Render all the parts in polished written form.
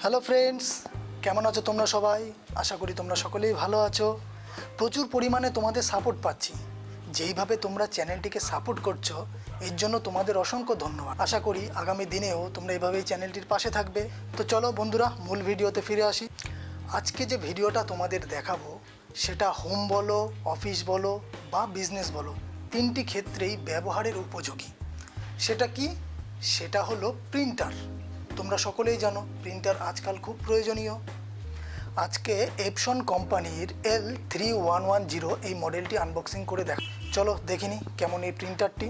Hello friends, কেমন আছো তোমরা সবাই? আশা করি তোমরা সকলেই ভালো আছো। প্রচুর পরিমাণে তোমাদের সাপোর্ট পাচ্ছি। যেইভাবে তোমরা চ্যানেলটিকে সাপোর্ট করছো এর জন্য তোমাদের অসংখ্য ধন্যবাদ। আশা করি আগামী দিনেও তোমরা এইভাবেই চ্যানেলটির পাশে থাকবে। তো চলো বন্ধুরা, মূল ভিডিওতে ফিরে আসি। আজকে যে ভিডিওটা তোমাদের দেখাবো সেটা হোম বলো, অফিস বলো বা বিজনেস বলো, তিনটি ক্ষেত্রেই ব্যবহারের উপযোগী। সেটা কি? সেটা হলো প্রিন্টার। তোমরা সকলেই জানো প্রিন্টার আজকাল খুব প্রয়োজনীয়। আজকে এপসন কোম্পানির L3110 এই মডেলটি আনবক্সিং করে দেখ। চলো দেখিনি কেমন এই প্রিন্টারটি।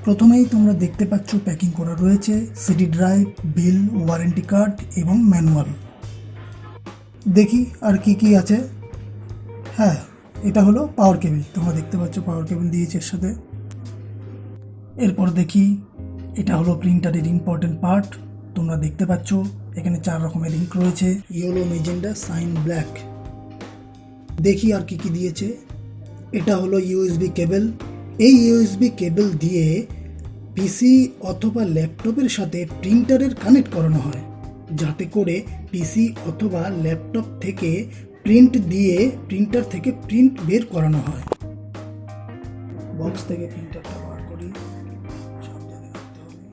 প্রথমেই তোমরা দেখতে পাচ্ছ প্যাকিং করা রয়েছে সিডি ড্রাইভ, বিল, ওয়ারেন্টি কার্ড এবং ম্যানুয়াল। দেখি আর কি কি আছে। হ্যাঁ, এটা হলো পাওয়ার কেবিল। তোমরা দেখতে পাচ্ছ পাওয়ার কেবিল দিয়েছে এর সাথে। এরপর দেখি এটা হলো প্রিন্টারের ইম্পর্টেন্ট পার্ট। তোমরা দেখতে পাচ্ছ এখানে 4 রকমের ইঙ্ক রয়েছে, ইয়েলো, ম্যাজেন্টা, সাইন, ব্ল্যাক। দেখি আর কি কি দিয়েছে। এটা হলো ইউএসবি কেবল। এই ইউএসবি কেবল দিয়ে পিসি অথবা ল্যাপটপের সাথে প্রিন্টারের কানেক্ট করানো হয়, যাতে করে পিসি অথবা ল্যাপটপ থেকে প্রিন্ট দিয়ে প্রিন্টার থেকে প্রিন্ট বের করানো হয়। বক্স থেকে প্রিন্টারটা বার করি, সাবধানে রাখতে হবে।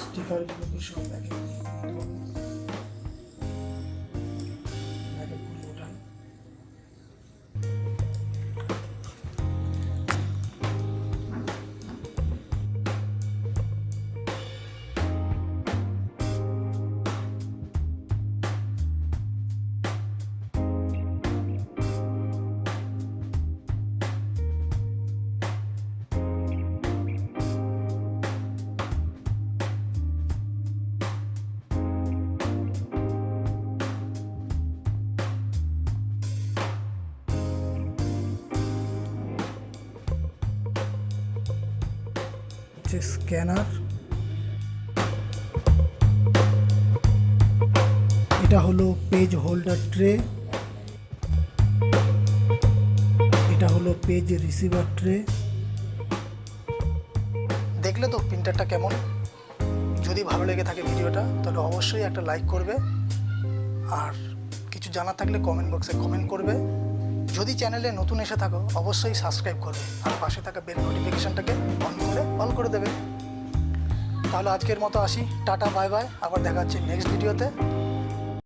স্টিকারগুলোকে সব ব্যাগে স্ক্যানার। এটা হলো পেজ হোল্ডার ট্রে। এটা হলো পেজ রিসিভার ট্রে। দেখলে তো প্রিন্টারটা কেমন। যদি ভালো লেগে থাকে ভিডিওটা তাহলে অবশ্যই একটা লাইক করবে, আর কিছু জানা থাকলে কমেন্ট বক্সে কমেন্ট করবে। যদি চ্যানেলে নতুন এসে থাকো অবশ্যই সাবস্ক্রাইব করবে, আর পাশে থাকা বেল নোটিফিকেশনটাকে অন করে দেবে। তাহলে আজকের মতো আসি, টাটা, বাই বাই। আবার দেখা হচ্ছে নেক্সট ভিডিওতে।